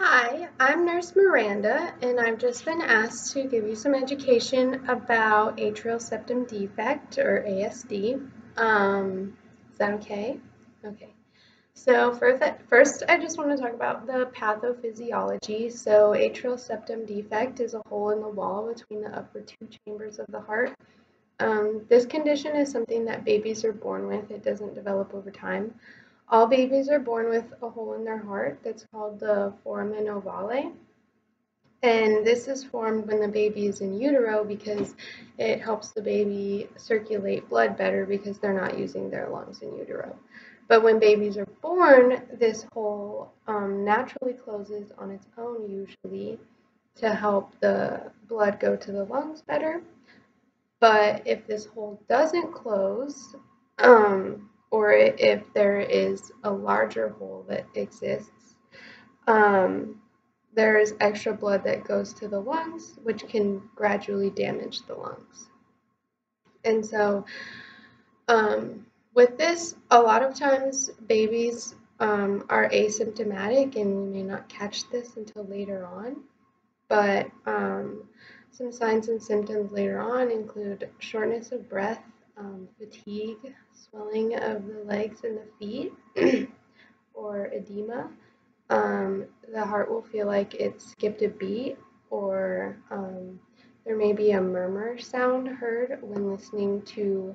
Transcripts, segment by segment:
Hi, I'm Nurse Miranda, and I've just been asked to give you some education about atrial septum defect, or ASD. Is that okay? Okay. So first, I just want to talk about the pathophysiology. So atrial septum defect is a hole in the wall between the upper two chambers of the heart. This condition is something that babies are born with. It doesn't develop over time. All babies are born with a hole in their heart that's called the foramen ovale. And this is formed when the baby is in utero because it helps the baby circulate blood better because they're not using their lungs in utero. But when babies are born, this hole naturally closes on its own, usually, to help the blood go to the lungs better. But if this hole doesn't close, or if there is a larger hole that exists, there is extra blood that goes to the lungs, which can gradually damage the lungs. And so, with this, a lot of times babies are asymptomatic, and we may not catch this until later on. But some signs and symptoms later on include shortness of breath, fatigue, swelling of the legs and the feet, or edema. The heart will feel like it skipped a beat, or there may be a murmur sound heard when listening to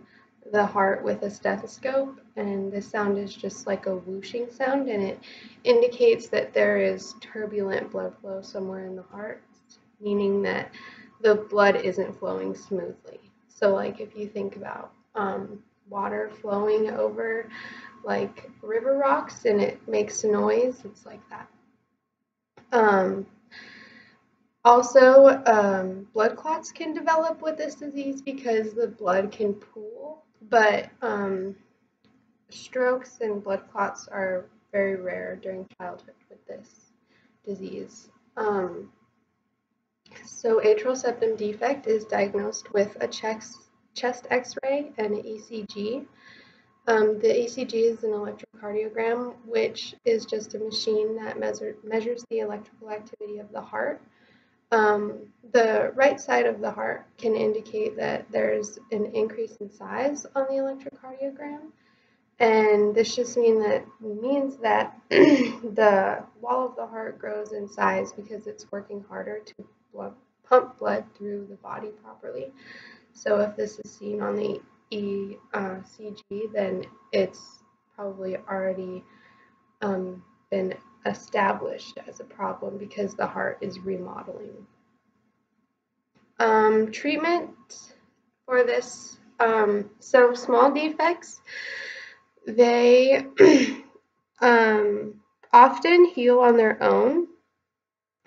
the heart with a stethoscope, and this sound is just like a whooshing sound, and it indicates that there is turbulent blood flow somewhere in the heart, meaning that the blood isn't flowing smoothly. So like if you think about water flowing over like river rocks and it makes noise, it's like that. Um, blood clots can develop with this disease because the blood can pool, but strokes and blood clots are very rare during childhood with this disease. So atrial septum defect is diagnosed with a chest x-ray and an ECG. The ECG is an electrocardiogram, which is just a machine that measures the electrical activity of the heart. The right side of the heart can indicate that there's an increase in size on the electrocardiogram, and this just means that the wall of the heart grows in size because it's working harder to pump blood through the body properly. So if this is seen on the ECG, then it's probably already been established as a problem because the heart is remodeling. Treatment for this, so small defects, they often heal on their own.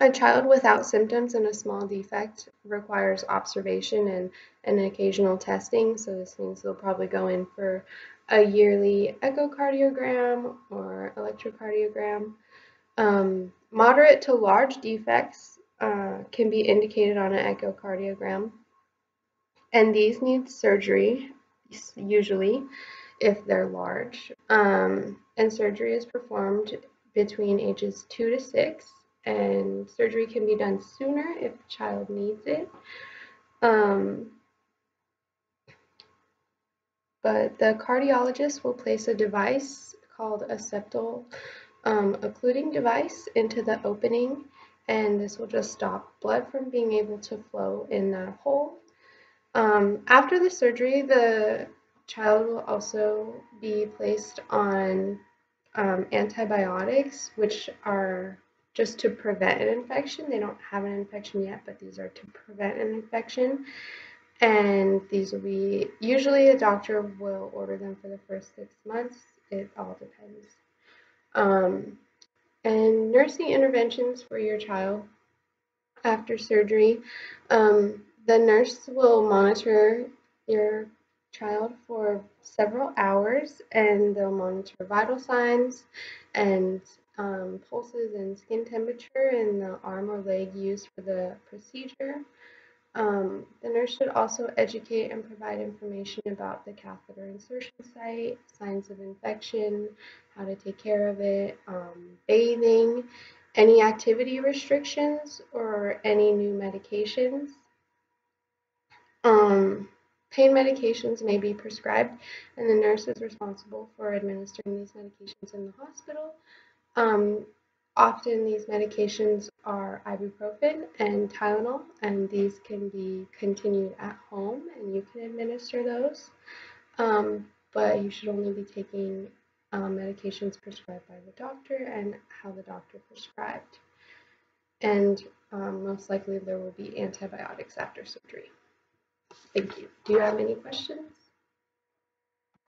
A child without symptoms and a small defect requires observation and occasional testing, so this means they'll probably go in for a yearly echocardiogram or electrocardiogram. Moderate to large defects can be indicated on an echocardiogram, and these need surgery, usually, if they're large. And surgery is performed between ages 2 to 6, and surgery can be done sooner if the child needs it. But the cardiologist will place a device called a septal occluding device into the opening, and this will just stop blood from being able to flow in that hole. After the surgery, the child will also be placed on antibiotics, which are just to prevent an infection. They don't have an infection yet, but these are to prevent an infection. And these will be, usually a doctor will order them for the first 6 months. It all depends. And nursing interventions for your child after surgery. The nurse will monitor your child for several hours, and they'll monitor vital signs and pulses and skin temperature in the arm or leg used for the procedure. The nurse should also educate and provide information about the catheter insertion site, signs of infection, how to take care of it, bathing, Any activity restrictions or any new medications. Pain medications may be prescribed, and the nurse is responsible for administering these medications in the hospital. Um, Often these medications are ibuprofen and Tylenol, and these can be continued at home, and you can administer those. But you should only be taking medications prescribed by the doctor and how the doctor prescribed. And most likely there will be antibiotics after surgery. Thank you. Do you have any questions?